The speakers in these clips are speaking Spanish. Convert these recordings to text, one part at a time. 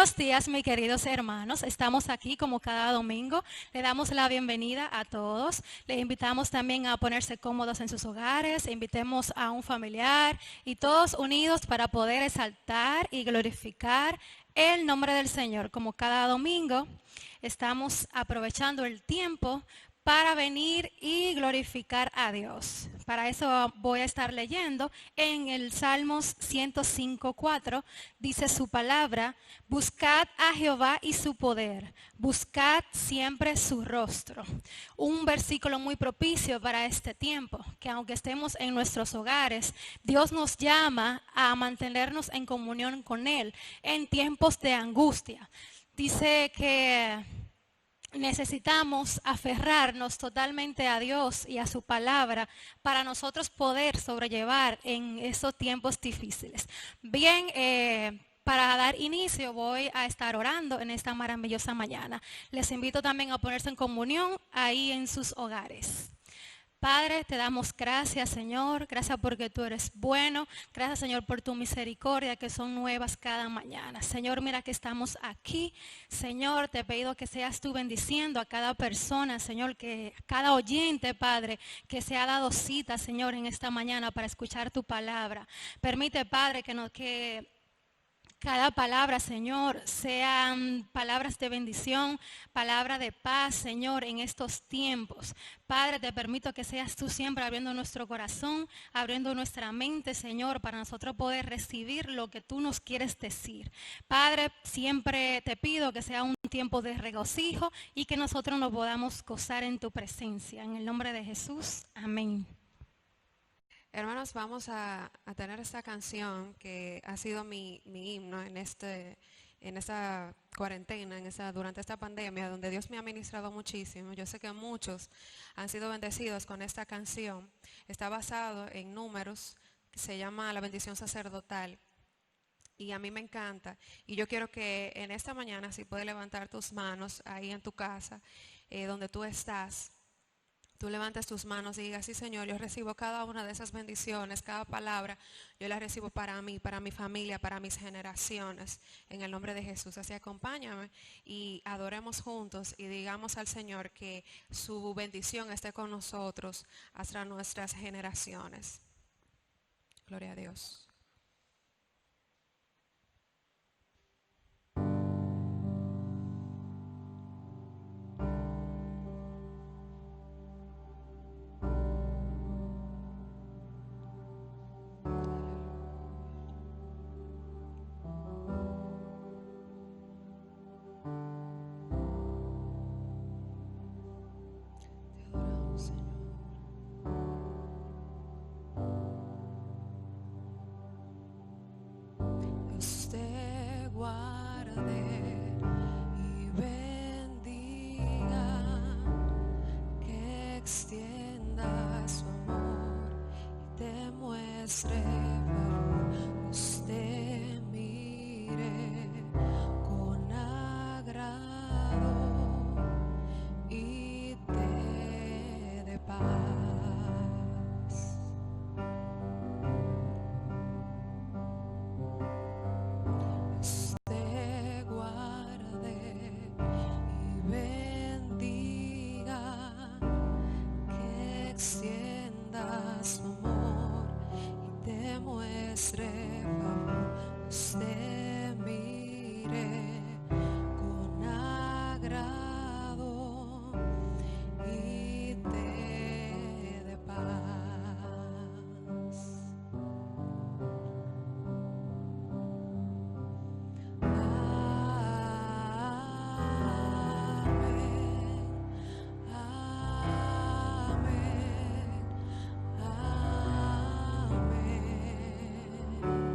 buenos días, mis queridos hermanos. Estamos aquí como cada domingo. Le damos la bienvenida a todos. Les invitamos también a ponerse cómodos en sus hogares. Invitemos a un familiar y todos unidos para poder exaltar y glorificar el nombre del Señor. Como cada domingo, estamos aprovechando el tiempo para venir y glorificar a Dios. Para eso voy a estar leyendo en el Salmos 105:4, dice su palabra: buscad a Jehová y su poder, buscad siempre su rostro. Un versículo muy propicio para este tiempo, que aunque estemos en nuestros hogares, Dios nos llama a mantenernos en comunión con Él en tiempos de angustia. Dice que necesitamos aferrarnos totalmente a Dios y a su palabra para nosotros poder sobrellevar en esos tiempos difíciles. Bien, para dar inicio voy a estar orando en esta maravillosa mañana. Les invito también a ponerse en comunión ahí en sus hogares. Padre, te damos gracias, Señor. Gracias porque tú eres bueno. Gracias, Señor, por tu misericordia que son nuevas cada mañana. Señor, mira que estamos aquí. Señor, te pido que seas tú bendiciendo a cada persona, Señor, que cada oyente, Padre, que se ha dado cita, Señor, en esta mañana para escuchar tu palabra. Permite, Padre, que cada palabra, Señor, sean palabras de bendición, palabra de paz, Señor, en estos tiempos. Padre, te permito que seas tú siempre abriendo nuestro corazón, abriendo nuestra mente, Señor, para nosotros poder recibir lo que tú nos quieres decir. Padre, siempre te pido que sea un tiempo de regocijo y que nosotros nos podamos gozar en tu presencia. En el nombre de Jesús, amén. Hermanos, vamos a tener esta canción que ha sido mi himno en esta cuarentena, durante esta pandemia, donde Dios me ha ministrado muchísimo. Yo sé que muchos han sido bendecidos con esta canción. Está basado en Números, que se llama La bendición sacerdotal. Y a mí me encanta. Y yo quiero que en esta mañana, si puedes levantar tus manos ahí en tu casa, donde tú estás, tú levantas tus manos y digas: sí, Señor, yo recibo cada una de esas bendiciones, cada palabra, yo la recibo para mí, para mi familia, para mis generaciones, en el nombre de Jesús. Así acompáñame y adoremos juntos y digamos al Señor que su bendición esté con nosotros hasta nuestras generaciones. Gloria a Dios. Dios te guarde y bendiga, que extienda su amor y te muestre favor. Dios te mire con agrado y te dé paz. Te guarde y bendiga, que extienda su amor y te muestre favor. Te mire con agrado y te dé paz. Amén, amén, amén.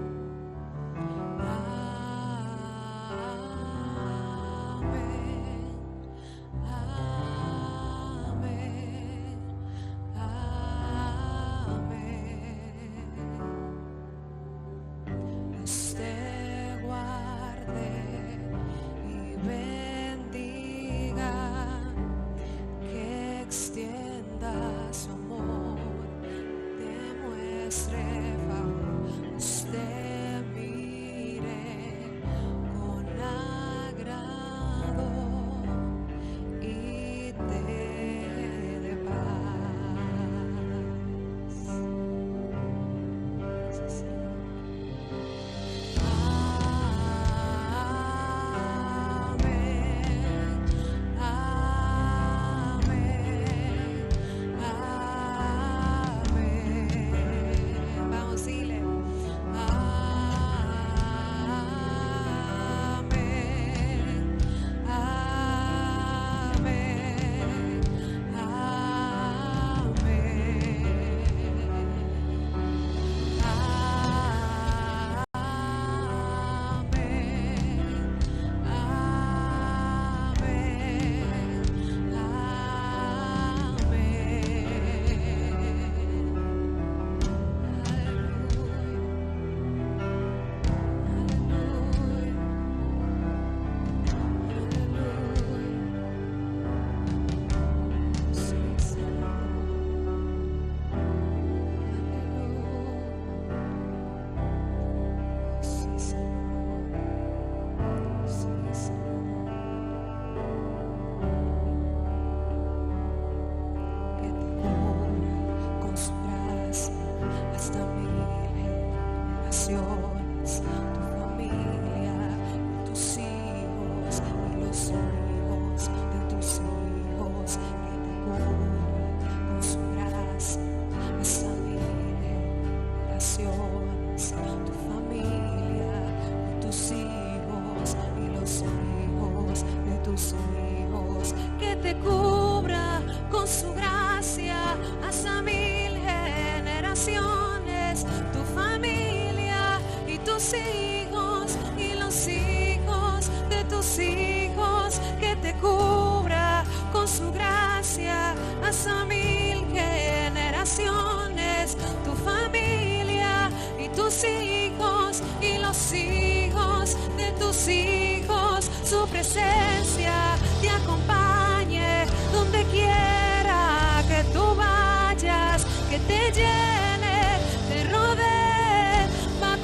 generaciones, tu familia y tus hijos y los hijos de tus hijos, que te cubra con su gracia hasta 1000 generaciones, tu familia y tus hijos y los hijos de tus hijos, su presencia te acompañe donde quiera que tú vayas, que te llene, te rodee, va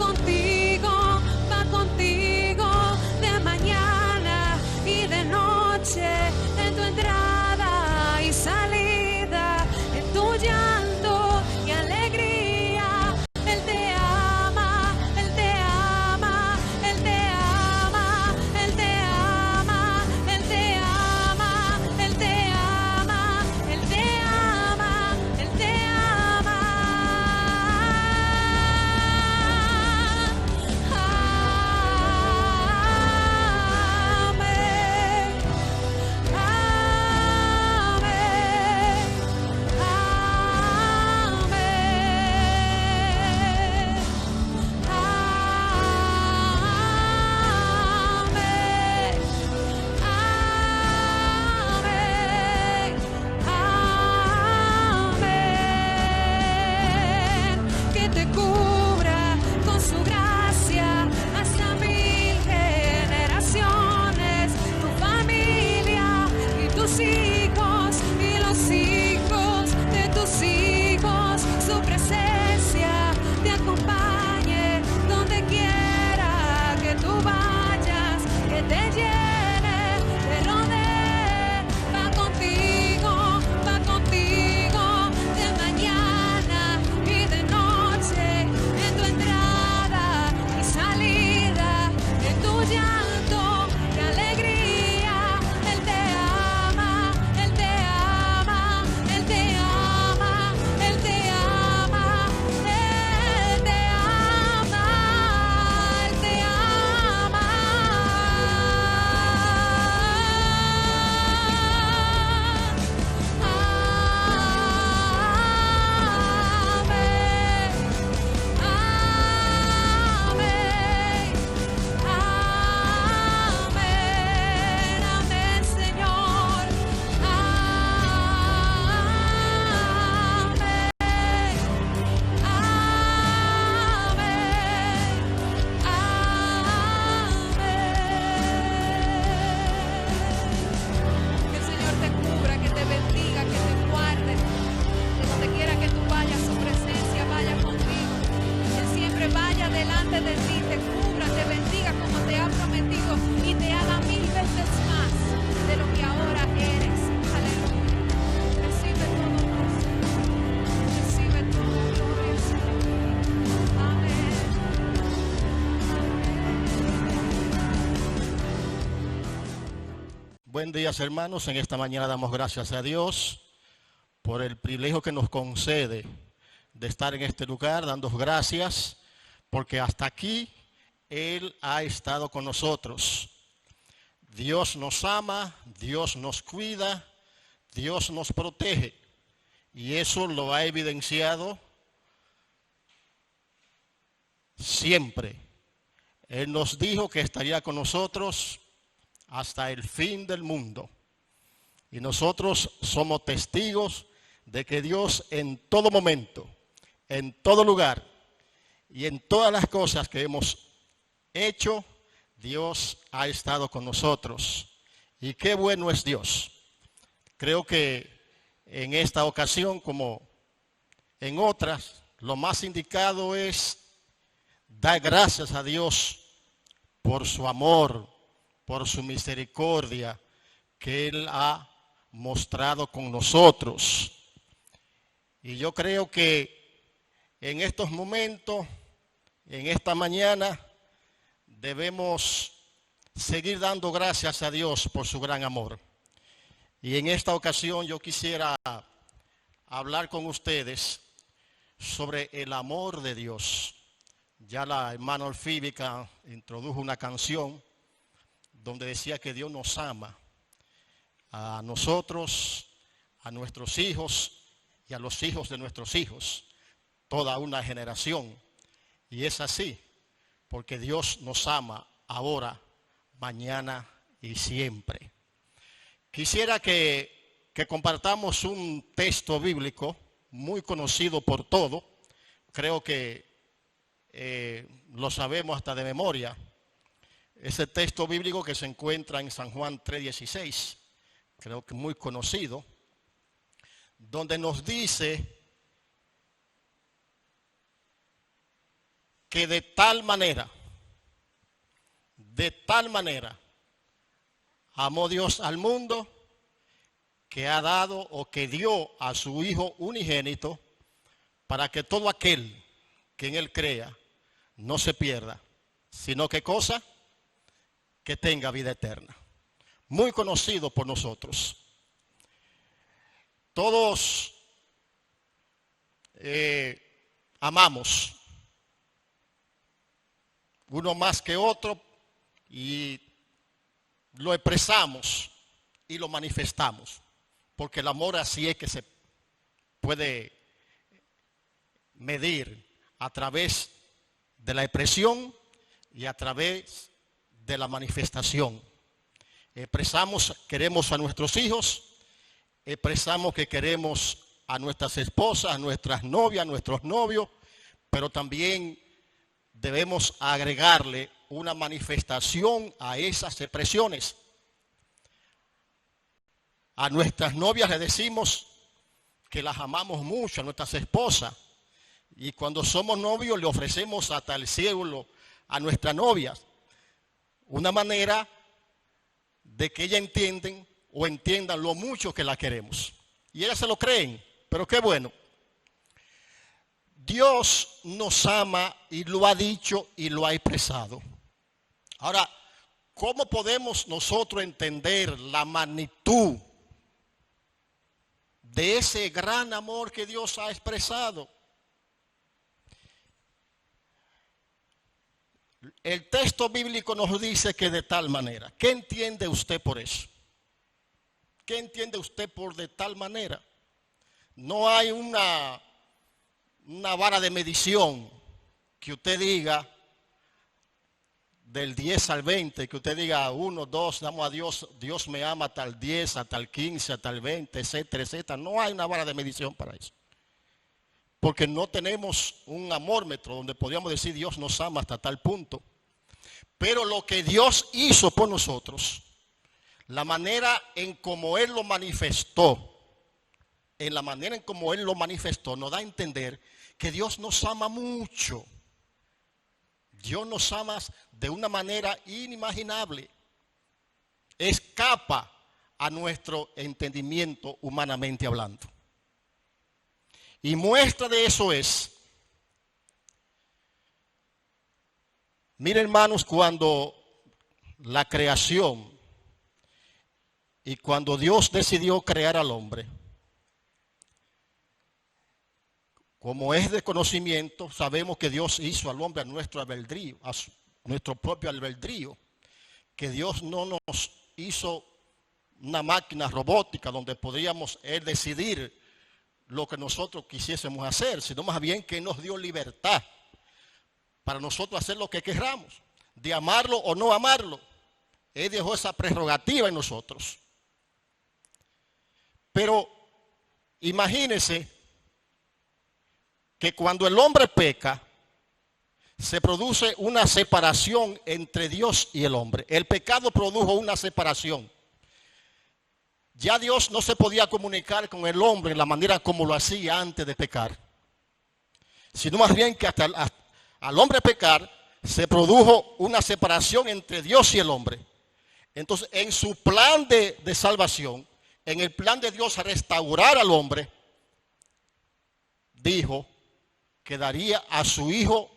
contigo de mañana y de noche, en tu entrada y salida, en tu llanto y alegría. Él te ama, Él te ama, Él te ama, Él te ama, Él te ama, Él te ama, Él te ama, Él te ama. Que te cubra con su gracia hasta 1000 generaciones, tu familia y tus hijos y los hijos de tus hijos, su presencia te acompañe donde quiera que tú vayas, que te llene, te rodee, va contigo de mañana y de noche, en tu entrada y salida, en tu llanto y alegría. Él te ama, Él te ama, Él te ama, Él te ama, Él te ama, Él te ama. Amén, Señor. Que el Señor te cubra, que te bendiga, que te guarde. De donde quiera que tú vayas, su presencia vaya contigo. Él siempre vaya delante de ti, te cubra, te bendiga como te ha prometido y te haga 1000 veces más de lo que ahora eres. Aleluya. Recibe todo gozo. Recibe todo gloria, Señor. Amén. Buen día, hermanos. En esta mañana damos gracias a Dios por el privilegio que nos concede de estar en este lugar, dando gracias, porque hasta aquí Él ha estado con nosotros. Dios nos ama, Dios nos cuida, Dios nos protege, y eso lo ha evidenciado siempre. Él nos dijo que estaría con nosotros hasta el fin del mundo. Y nosotros somos testigos de que Dios en todo momento, en todo lugar y en todas las cosas que hemos hecho, Dios ha estado con nosotros. Y qué bueno es Dios. Creo que en esta ocasión, como en otras, lo más indicado es dar gracias a Dios por su amor, por su misericordia que Él ha mostrado con nosotros. Y yo creo que en estos momentos, en esta mañana, debemos seguir dando gracias a Dios por su gran amor. Y en esta ocasión yo quisiera hablar con ustedes sobre el amor de Dios. Ya la hermana Orfíbica introdujo una canción donde decía que Dios nos ama a nosotros, a nuestros hijos y a los hijos de nuestros hijos. toda una generación. Y es así, porque Dios nos ama ahora, mañana y siempre. Quisiera que compartamos un texto bíblico muy conocido por todos. Creo que lo sabemos hasta de memoria. Ese texto bíblico que se encuentra en San Juan 3:16, creo que muy conocido, donde nos dice que de tal manera amó Dios al mundo que ha dado o que dio a su Hijo unigénito para que todo aquel que en Él crea no se pierda, sino que cosa que tenga vida eterna. Muy conocido por nosotros. Todos amamos, uno más que otro, y lo expresamos y lo manifestamos, porque el amor así es que se puede medir a través de la expresión y a través de la manifestación. Expresamos, queremos a nuestros hijos, expresamos que queremos a nuestras esposas, a nuestras novias, a nuestros novios, pero también debemos agregarle una manifestación a esas expresiones. A nuestras novias le decimos que las amamos mucho, a nuestras esposas, y cuando somos novios le ofrecemos hasta el cielo a nuestras novias. Una manera de que ellas entiendan lo mucho que la queremos. Y ellas se lo creen, pero qué bueno. Dios nos ama y lo ha dicho y lo ha expresado. Ahora, ¿cómo podemos nosotros entender la magnitud de ese gran amor que Dios ha expresado? El texto bíblico nos dice que de tal manera. ¿Qué entiende usted por eso? ¿Qué entiende usted por de tal manera? No hay una vara de medición que usted diga del 10 al 20, que usted diga 1, 2, damos a Dios, Dios me ama hasta el 10, hasta el 15, hasta el 20, etcétera, etcétera. No hay una vara de medición para eso. Porque no tenemos un amómetro donde podríamos decir Dios nos ama hasta tal punto. Pero lo que Dios hizo por nosotros, la manera en como Él lo manifestó, nos da a entender que Dios nos ama mucho. Dios nos ama de una manera inimaginable. Escapa a nuestro entendimiento humanamente hablando. Y muestra de eso es, miren hermanos, cuando la creación y cuando Dios decidió crear al hombre, como es de conocimiento, sabemos que Dios hizo al hombre a nuestro albedrío, a nuestro propio albedrío, que Dios no nos hizo una máquina robótica donde podríamos Él decidir lo que nosotros quisiésemos hacer, sino más bien que nos dio libertad para nosotros hacer lo que queramos, de amarlo o no amarlo. Él dejó esa prerrogativa en nosotros. Pero imagínense que cuando el hombre peca, se produce una separación entre Dios y el hombre. El pecado produjo una separación. Ya Dios no se podía comunicar con el hombre en la manera como lo hacía antes de pecar, sino más bien que hasta al hombre pecar se produjo una separación entre Dios y el hombre. Entonces, en su plan de salvación, en el plan de Dios a restaurar al hombre, dijo que daría a su Hijo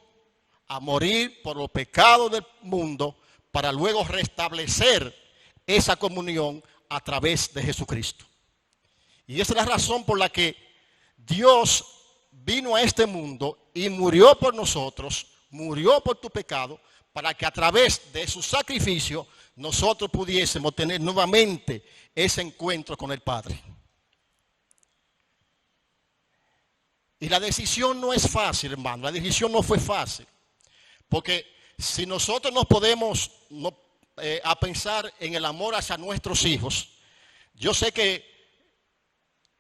a morir por los pecados del mundo para luego restablecer esa comunión a través de Jesucristo. Y esa es la razón por la que Dios vino a este mundo y murió por nosotros, murió por tu pecado, para que a través de su sacrificio nosotros pudiésemos tener nuevamente ese encuentro con el Padre. Y la decisión no es fácil, hermano. La decisión no fue fácil. Porque si nosotros nos podemos a pensar en el amor hacia nuestros hijos, yo sé que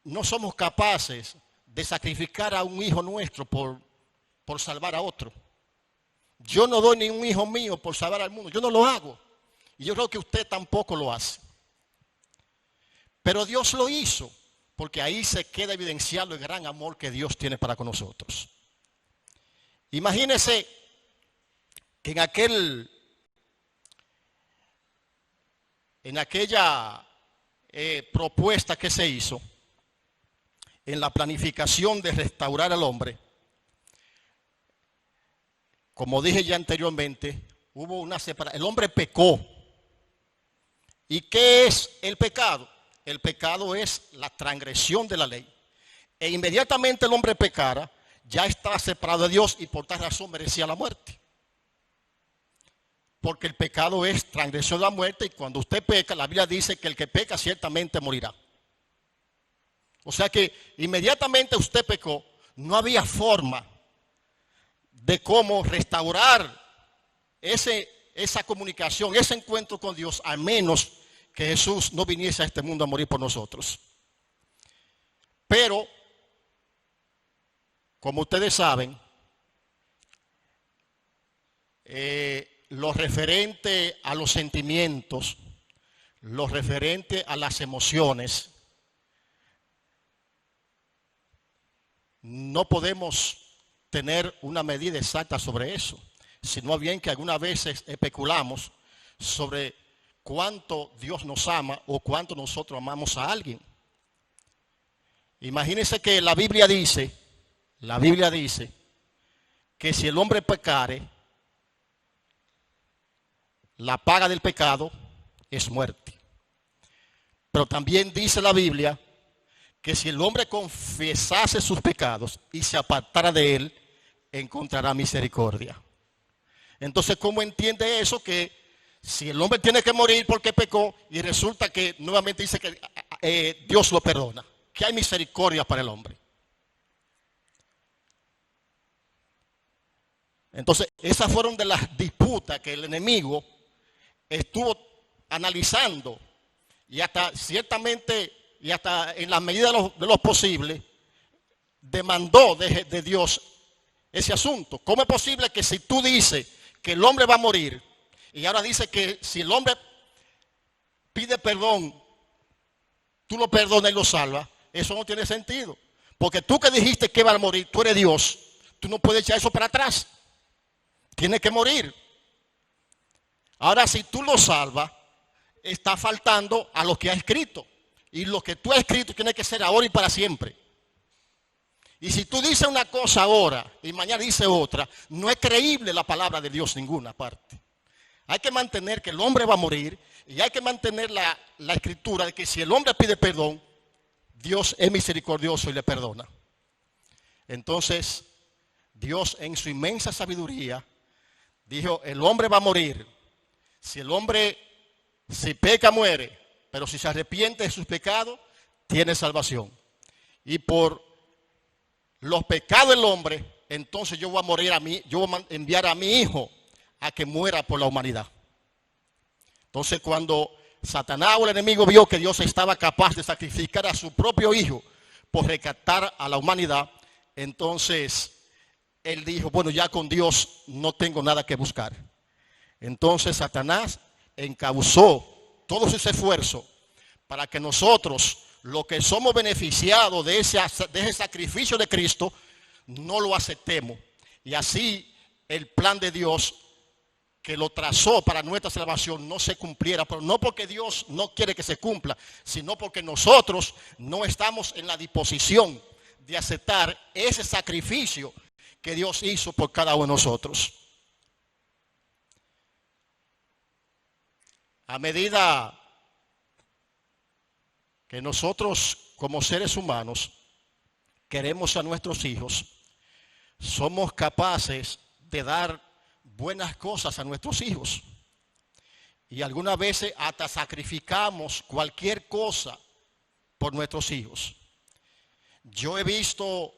no somos capaces de sacrificar a un hijo nuestro por salvar a otro. Yo no doy ni un hijo mío por salvar al mundo. Yo no lo hago. Y yo creo que usted tampoco lo hace. Pero Dios lo hizo, porque ahí se queda evidenciado el gran amor que Dios tiene para con nosotros. Imagínese que en aquella propuesta que se hizo, en la planificación de restaurar al hombre, como dije ya anteriormente, hubo una separación. El hombre pecó. ¿Y qué es el pecado? El pecado es la transgresión de la ley. E inmediatamente el hombre pecara, ya estaba separado de Dios y por tal razón merecía la muerte. Porque el pecado es transgresión de la muerte y cuando usted peca, la Biblia dice que el que peca ciertamente morirá. O sea que inmediatamente usted pecó, no había forma de cómo restaurar esa comunicación, ese encuentro con Dios, al menos que Jesús no viniese a este mundo a morir por nosotros. Pero, como ustedes saben, lo referente a los sentimientos, lo referente a las emociones, no podemos tener una medida exacta sobre eso, sino bien que algunas veces especulamos sobre cuánto Dios nos ama o cuánto nosotros amamos a alguien. Imagínense que la Biblia dice que si el hombre pecare, la paga del pecado es muerte. Pero también dice la Biblia que si el hombre confesase sus pecados y se apartara de él, encontrará misericordia. Entonces, ¿cómo entiende eso? Que si el hombre tiene que morir porque pecó y resulta que nuevamente dice que Dios lo perdona, que hay misericordia para el hombre. Entonces, esas fueron de las disputas que el enemigo estuvo analizando y hasta ciertamente y hasta en la medida de lo posible demandó de Dios ese asunto. ¿Cómo es posible que si tú dices que el hombre va a morir y ahora dice que si el hombre pide perdón, tú lo perdonas y lo salvas? Eso no tiene sentido. Porque tú que dijiste que va a morir, tú eres Dios, tú no puedes echar eso para atrás. Tiene que morir. Ahora, si tú lo salvas, está faltando a lo que ha escrito. Y lo que tú has escrito tiene que ser ahora y para siempre. Y si tú dices una cosa ahora y mañana dices otra, no es creíble la palabra de Dios en ninguna parte. Hay que mantener que el hombre va a morir y hay que mantener la escritura de que si el hombre pide perdón, Dios es misericordioso y le perdona. Entonces, Dios en su inmensa sabiduría dijo, el hombre va a morir. Si el hombre, si peca, muere. Pero si se arrepiente de sus pecados, tiene salvación. Y por los pecados del hombre, entonces yo voy a morir yo voy a enviar a mi hijo a que muera por la humanidad. Entonces cuando Satanás o el enemigo vio que Dios estaba capaz de sacrificar a su propio hijo por rescatar a la humanidad, entonces él dijo, bueno, ya con Dios no tengo nada que buscar. Entonces Satanás encauzó todo ese esfuerzo para que nosotros, los que somos beneficiados de ese sacrificio de Cristo, no lo aceptemos. Y así el plan de Dios que lo trazó para nuestra salvación no se cumpliera, pero no porque Dios no quiere que se cumpla, sino porque nosotros no estamos en la disposición de aceptar ese sacrificio que Dios hizo por cada uno de nosotros. A medida que nosotros como seres humanos queremos a nuestros hijos, somos capaces de dar buenas cosas a nuestros hijos. Y algunas veces hasta sacrificamos cualquier cosa por nuestros hijos. Yo he visto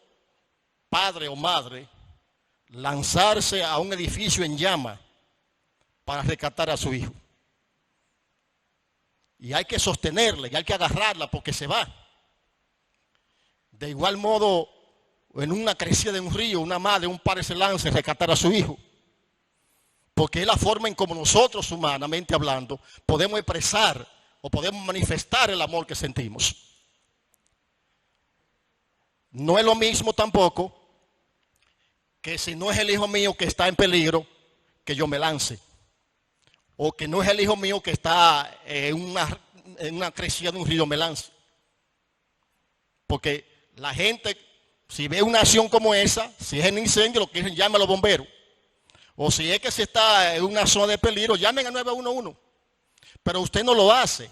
padre o madre lanzarse a un edificio en llama para rescatar a su hijo. Y hay que sostenerla y hay que agarrarla porque se va. De igual modo, en una crecida de un río, una madre, un padre se lanza a rescatar a su hijo. Porque es la forma en como nosotros, humanamente hablando, podemos expresar o podemos manifestar el amor que sentimos. No es lo mismo tampoco que si no es el hijo mío que está en peligro, que yo me lance. O que no es el hijo mío que está en una crecida de un río, me lance. Porque la gente, si ve una acción como esa, si es en incendio, lo que dicen, llame a los bomberos. O si es que se está en una zona de peligro, llamen a 911. Pero usted no lo hace,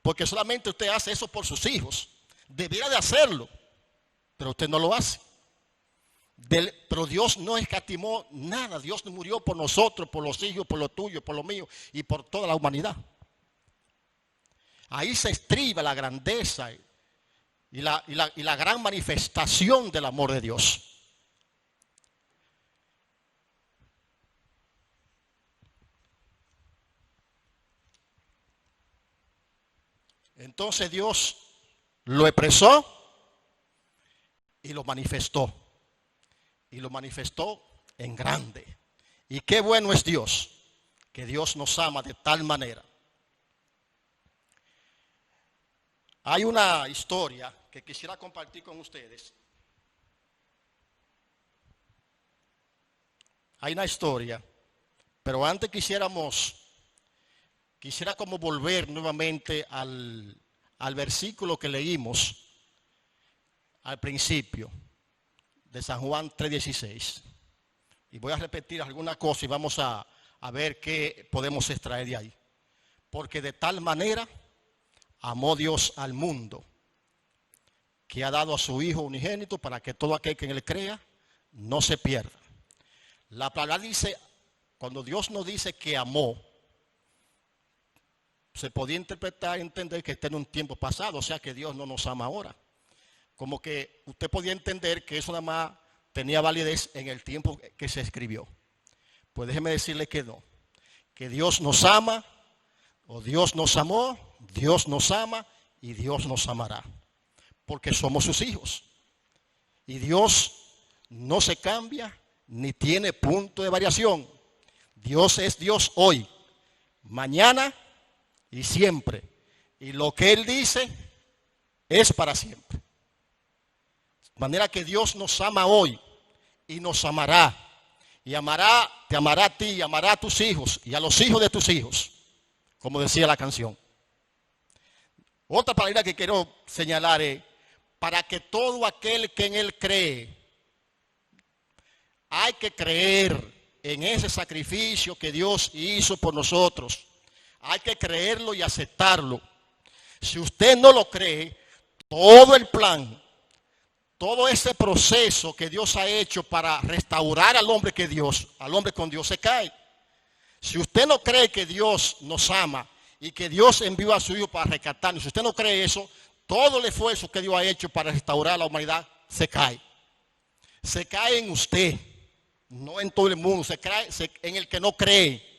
porque solamente usted hace eso por sus hijos. Debiera de hacerlo, pero usted no lo hace. Pero Dios no escatimó nada. Dios murió por nosotros, por los hijos, por lo tuyo, por lo mío y por toda la humanidad. Ahí se estriba la grandeza y la gran manifestación del amor de Dios. Entonces Dios lo expresó y lo manifestó. Y lo manifestó en grande. Y qué bueno es Dios, que Dios nos ama de tal manera. Hay una historia que quisiera compartir con ustedes. Hay una historia, pero antes quisiera como volver nuevamente al versículo que leímos al principio de San Juan 3:16. Y voy a repetir alguna cosa y vamos a ver qué podemos extraer de ahí. Porque de tal manera amó Dios al mundo, que ha dado a su Hijo unigénito para que todo aquel que en él crea no se pierda. La palabra dice, cuando Dios nos dice que amó, se podía interpretar y entender que está en un tiempo pasado, o sea que Dios no nos ama ahora. Como que usted podía entender que eso nada más tenía validez en el tiempo que se escribió. Pues déjeme decirle que no. Que Dios nos ama, o Dios nos amó, Dios nos ama y Dios nos amará. Porque somos sus hijos. Y Dios no se cambia ni tiene punto de variación. Dios es Dios hoy, mañana y siempre. Y lo que Él dice es para siempre. De manera que Dios nos ama hoy y nos amará. Y amará, te amará a ti, y amará a tus hijos y a los hijos de tus hijos, como decía la canción. Otra palabra que quiero señalar es, para que todo aquel que en Él cree, hay que creer en ese sacrificio que Dios hizo por nosotros. Hay que creerlo y aceptarlo. Si usted no lo cree, todo el plan, todo ese proceso que Dios ha hecho para restaurar al hombre al hombre con Dios se cae. Si usted no cree que Dios nos ama y que Dios envió a su Hijo para rescatarnos, si usted no cree eso, todo el esfuerzo que Dios ha hecho para restaurar a la humanidad se cae. Se cae en usted, no en todo el mundo, se cae en el que no cree.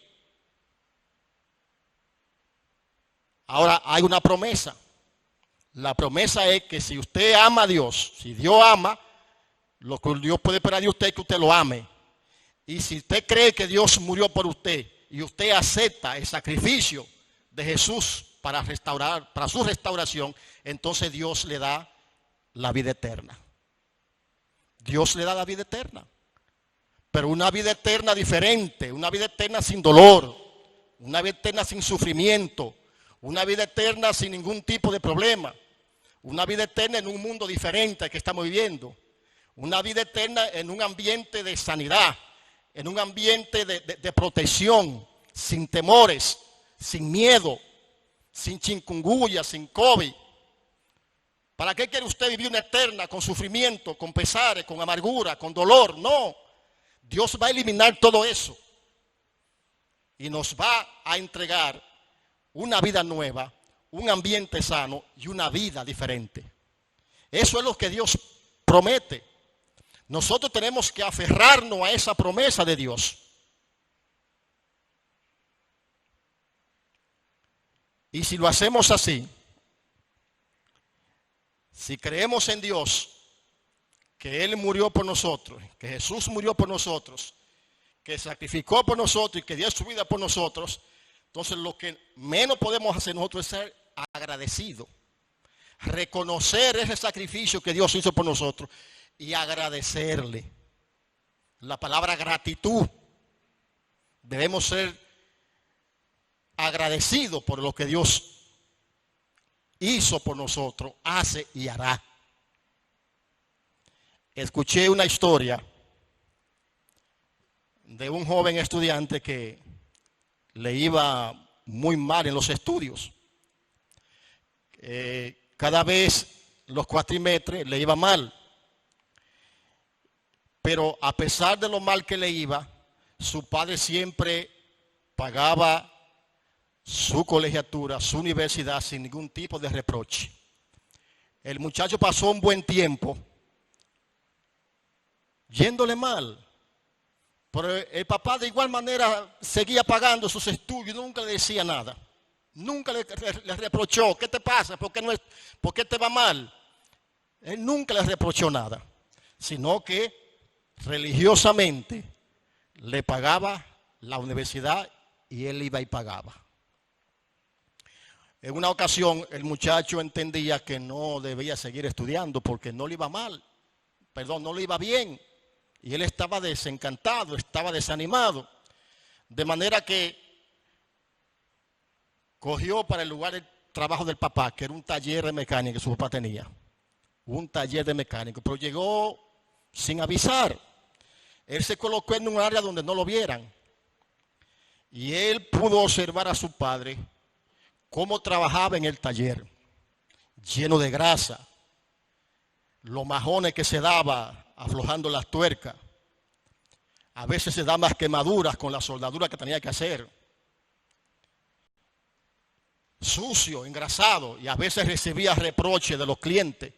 Ahora hay una promesa. La promesa es que si usted ama a Dios, si Dios ama, lo que Dios puede esperar de usted es que usted lo ame. Y si usted cree que Dios murió por usted y usted acepta el sacrificio de Jesús para su restauración, entonces Dios le da la vida eterna. Dios le da la vida eterna. Pero una vida eterna diferente, una vida eterna sin dolor, una vida eterna sin sufrimiento, una vida eterna sin ningún tipo de problema, una vida eterna en un mundo diferente al que estamos viviendo, una vida eterna en un ambiente de sanidad, en un ambiente de protección, sin temores, sin miedo, sin chikungunya, sin COVID. ¿Para qué quiere usted vivir una eterna con sufrimiento, con pesares, con amargura, con dolor? No. Dios va a eliminar todo eso y nos va a entregar una vida nueva, un ambiente sano y una vida diferente. Eso es lo que Dios promete. Nosotros tenemos que aferrarnos a esa promesa de Dios. Y si lo hacemos así, si creemos en Dios, que Él murió por nosotros, que Jesús murió por nosotros, que sacrificó por nosotros y que dio su vida por nosotros, entonces lo que menos podemos hacer nosotros es ser agradecidos. Reconocer ese sacrificio que Dios hizo por nosotros y agradecerle. La palabra gratitud. Debemos ser agradecidos por lo que Dios hizo por nosotros, hace y hará. Escuché una historia de un joven estudiante que le iba muy mal en los estudios. Cada vez los cuatrimestres le iba mal. Pero a pesar de lo mal que le iba, su padre siempre pagaba su colegiatura, su universidad sin ningún tipo de reproche. El muchacho pasó un buen tiempo yéndole mal. Pero el papá de igual manera seguía pagando sus estudios, nunca le decía nada. Nunca le reprochó, ¿qué te pasa? ¿Por qué te va mal? Él nunca le reprochó nada, sino que religiosamente le pagaba la universidad y él iba y pagaba. En una ocasión el muchacho entendía que no debía seguir estudiando porque no le iba mal, no le iba bien. Y él estaba desencantado, estaba desanimado. De manera que cogió para el lugar de trabajo del papá, que era un taller de mecánica que su papá tenía. Un taller de mecánico, pero llegó sin avisar. Él se colocó en un área donde no lo vieran. Y él pudo observar a su padre cómo trabajaba en el taller, lleno de grasa, los majones que se daba aflojando las tuercas. A veces se da más quemaduras con la soldadura que tenía que hacer. Sucio, engrasado, y a veces recibía reproches de los clientes.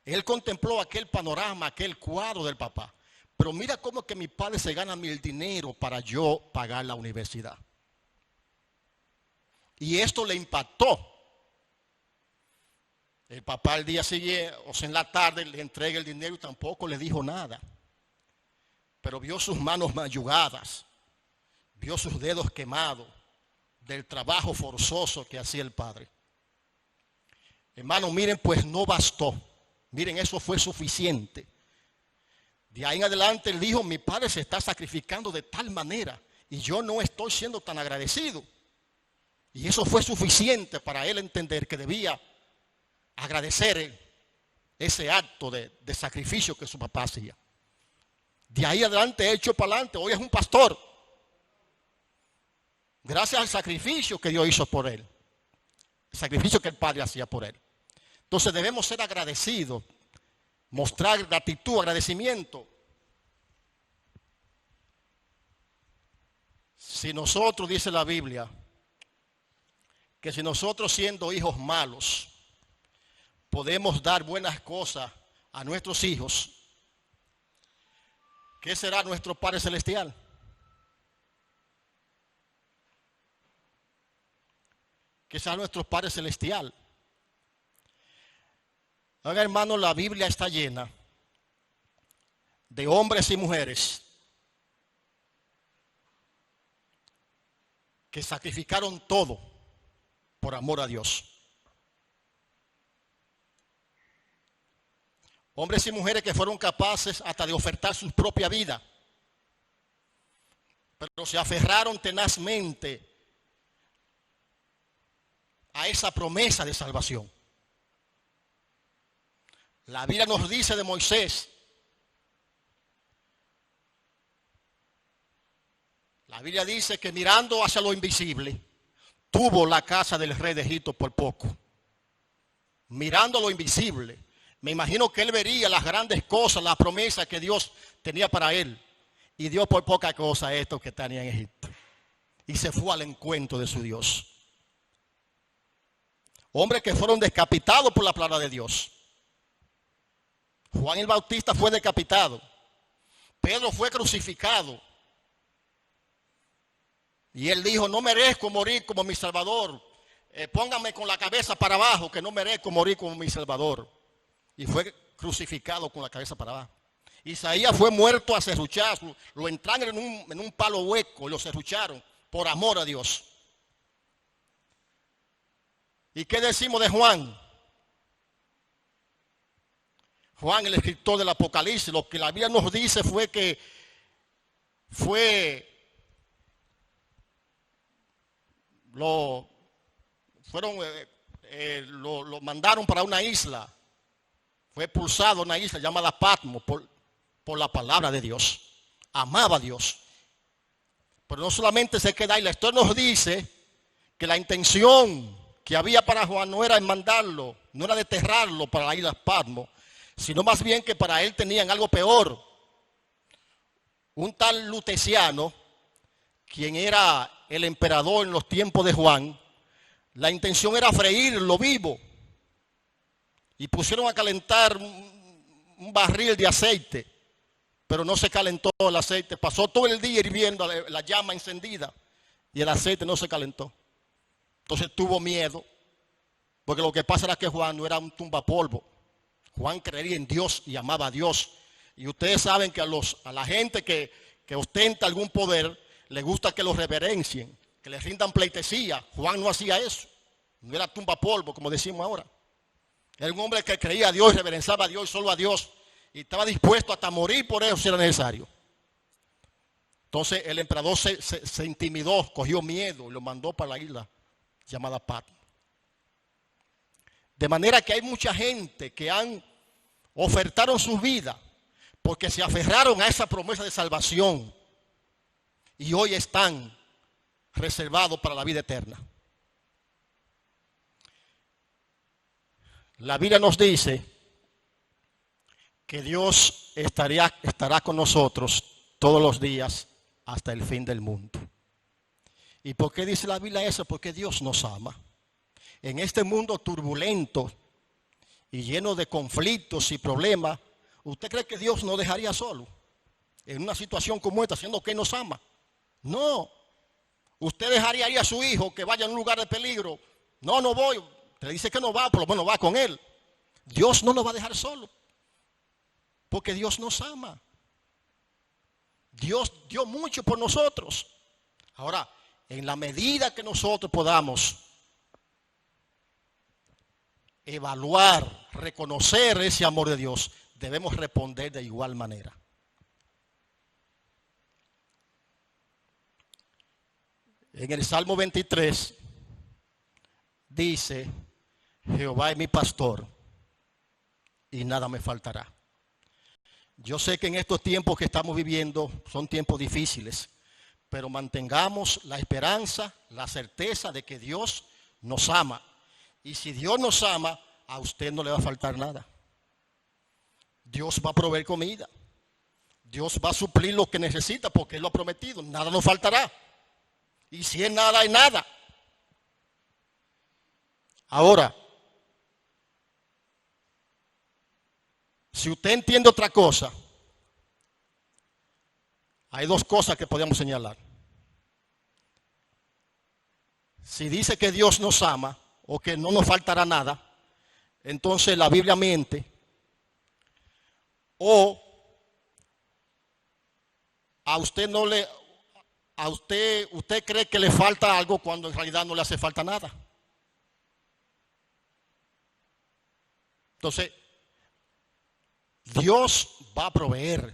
Él contempló aquel panorama, aquel cuadro del papá. Pero mira cómo que mi padre se gana el dinero para yo pagar la universidad. Y esto le impactó. El papá el día siguiente, o sea, en la tarde, le entrega el dinero y tampoco le dijo nada. Pero vio sus manos mayugadas, vio sus dedos quemados del trabajo forzoso que hacía el padre. Hermano, miren, pues no bastó. Miren, eso fue suficiente. De ahí en adelante él dijo, mi padre se está sacrificando de tal manera y yo no estoy siendo tan agradecido. Y eso fue suficiente para él entender que debía agradecer ese acto de sacrificio que su papá hacía. De ahí adelante, hecho para adelante, hoy es un pastor. Gracias al sacrificio que Dios hizo por él. El sacrificio que el padre hacía por él. Entonces debemos ser agradecidos, mostrar gratitud, agradecimiento. Si nosotros, dice la Biblia, que si nosotros siendo hijos malos, podemos dar buenas cosas a nuestros hijos, ¿qué será nuestro Padre Celestial? ¿Qué será nuestro Padre Celestial? Oiga, hermano, la Biblia está llena de hombres y mujeres que sacrificaron todo por amor a Dios. Hombres y mujeres que fueron capaces hasta de ofertar su propia vida, pero se aferraron tenazmente a esa promesa de salvación. La Biblia nos dice de Moisés, la Biblia dice que mirando hacia lo invisible, tuvo la casa del rey de Egipto por poco. Mirando lo invisible. Me imagino que él vería las grandes cosas, las promesas que Dios tenía para él. Y dio por poca cosa a estos que tenían en Egipto. Y se fue al encuentro de su Dios. Hombres que fueron decapitados por la palabra de Dios. Juan el Bautista fue decapitado. Pedro fue crucificado. Y él dijo, no merezco morir como mi Salvador. Póngame con la cabeza para abajo, que no merezco morir como mi Salvador. Y fue crucificado con la cabeza para abajo. Isaías fue muerto a serruchazos. Lo entraron en un palo hueco y lo serrucharon por amor a Dios. ¿Y qué decimos de Juan? Juan, el escritor del Apocalipsis, lo que la Biblia nos dice fue que lo mandaron para una isla. Fue expulsado a una isla llamada Patmos por la palabra de Dios. Amaba a Dios. Pero no solamente se queda ahí. La historia nos dice que la intención que había para Juan no era en mandarlo, no era desterrarlo para la isla Patmos, sino más bien que para él tenían algo peor. Un tal Luteciano, quien era el emperador en los tiempos de Juan, la intención era freírlo vivo. Y pusieron a calentar un barril de aceite, pero no se calentó el aceite. Pasó todo el día hirviendo la llama encendida y el aceite no se calentó. Entonces tuvo miedo, porque lo que pasa era que Juan no era un tumbapolvo. Juan creía en Dios y amaba a Dios. Y ustedes saben que a la gente que ostenta algún poder, le gusta que los reverencien, que les rindan pleitesía. Juan no hacía eso. No era tumbapolvo, como decimos ahora. Era un hombre que creía a Dios, reverenciaba a Dios y solo a Dios. Y estaba dispuesto hasta morir por eso si era necesario. Entonces el emperador se intimidó, cogió miedo y lo mandó para la isla llamada Patmos. De manera que hay mucha gente que ofertaron sus vidas porque se aferraron a esa promesa de salvación y hoy están reservados para la vida eterna. La Biblia nos dice que Dios estará con nosotros todos los días hasta el fin del mundo. ¿Y por qué dice la Biblia eso? Porque Dios nos ama. En este mundo turbulento y lleno de conflictos y problemas, ¿usted cree que Dios nos dejaría solo en una situación como esta, siendo que nos ama? No. ¿Usted dejaría a su hijo que vaya a un lugar de peligro? No, no voy. Te dice que no va, por lo menos va con él. Dios no nos va a dejar solo, porque Dios nos ama. Dios dio mucho por nosotros. Ahora, en la medida que nosotros podamos evaluar, reconocer ese amor de Dios, debemos responder de igual manera. En el Salmo 23 dice, Jehová es mi pastor y nada me faltará. Yo sé que en estos tiempos que estamos viviendo son tiempos difíciles, pero mantengamos la esperanza, la certeza de que Dios nos ama. Y si Dios nos ama, a usted no le va a faltar nada. Dios va a proveer comida. Dios va a suplir lo que necesita porque Él lo ha prometido. Nada nos faltará. Y si es nada, es nada. Ahora, si usted entiende otra cosa, hay dos cosas que podemos señalar. Si dice que Dios nos ama o que no nos faltará nada, entonces la Biblia miente. O usted cree que le falta algo cuando en realidad no le hace falta nada. Entonces, Dios va a proveer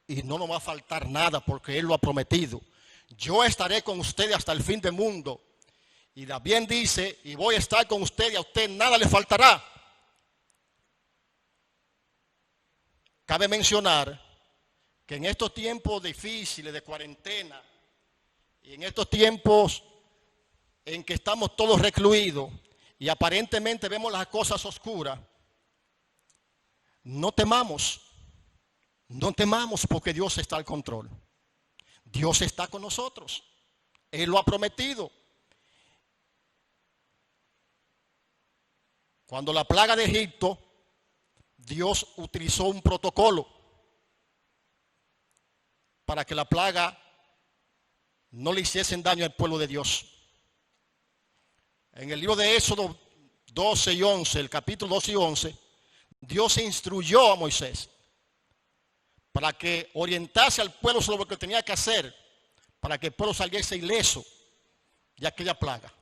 y no nos va a faltar nada porque Él lo ha prometido. Yo estaré con ustedes hasta el fin del mundo. Y también dice, y voy a estar con usted y a usted nada le faltará. Cabe mencionar que en estos tiempos difíciles de cuarentena y en estos tiempos en que estamos todos recluidos y aparentemente vemos las cosas oscuras, no temamos porque Dios está al control. Dios está con nosotros. Él lo ha prometido. Cuando la plaga de Egipto Dios utilizó un protocolo para que la plaga no le hiciesen daño al pueblo de Dios. En el libro de Éxodo 12 y 11, el capítulo 12 y 11, Dios instruyó a Moisés para que orientase al pueblo sobre lo que tenía que hacer para que el pueblo saliese ileso de aquella plaga.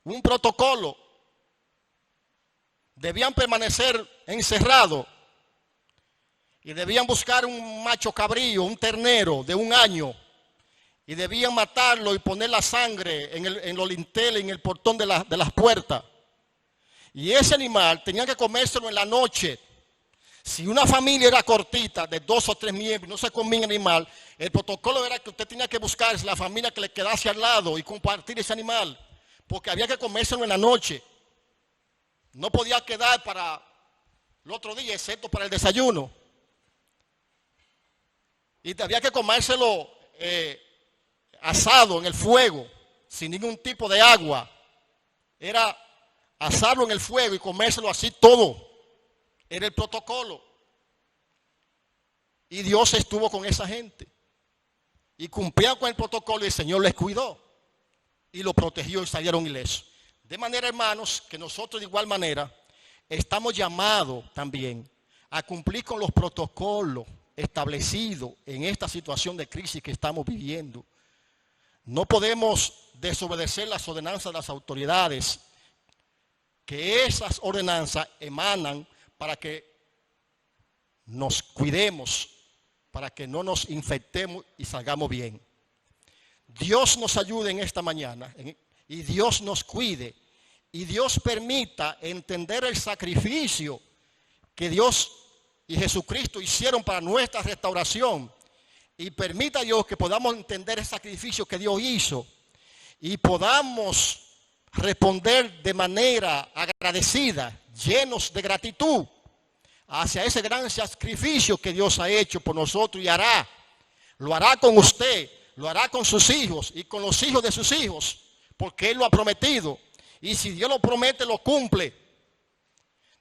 Un protocolo. Debían permanecer encerrados y debían buscar un macho cabrío, un ternero de 1 año, y debían matarlo y poner la sangre en los linteles, en el portón de las puertas. Y ese animal tenían que comérselo en la noche. Si una familia era cortita, de 2 o 3 miembros, no se comía animal, el protocolo era que usted tenía que buscar la familia que le quedase al lado y compartir ese animal, porque había que comérselo en la noche. No podía quedar para el otro día, excepto para el desayuno. Y había que comérselo asado en el fuego, sin ningún tipo de agua. Era asarlo en el fuego y comérselo así todo. Era el protocolo. Y Dios estuvo con esa gente. Y cumplían con el protocolo y el Señor les cuidó. Y lo protegió y salieron ilesos. De manera, hermanos, que nosotros de igual manera estamos llamados también a cumplir con los protocolos establecidos en esta situación de crisis que estamos viviendo. No podemos desobedecer las ordenanzas de las autoridades, que esas ordenanzas emanan para que nos cuidemos, para que no nos infectemos y salgamos bien. Dios nos ayude en esta mañana y Dios nos cuide y Dios permita entender el sacrificio que Dios y Jesucristo hicieron para nuestra restauración, y permita Dios que podamos entender el sacrificio que Dios hizo y podamos responder de manera agradecida, llenos de gratitud hacia ese gran sacrificio que Dios ha hecho por nosotros y lo hará con usted, lo hará con sus hijos y con los hijos de sus hijos, porque Él lo ha prometido. Y si Dios lo promete, lo cumple.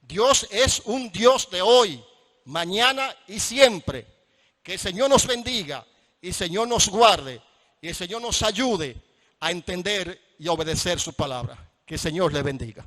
Dios es un Dios de hoy, mañana y siempre. Que el Señor nos bendiga y el Señor nos guarde y el Señor nos ayude a entender y a obedecer su palabra. Que el Señor le bendiga.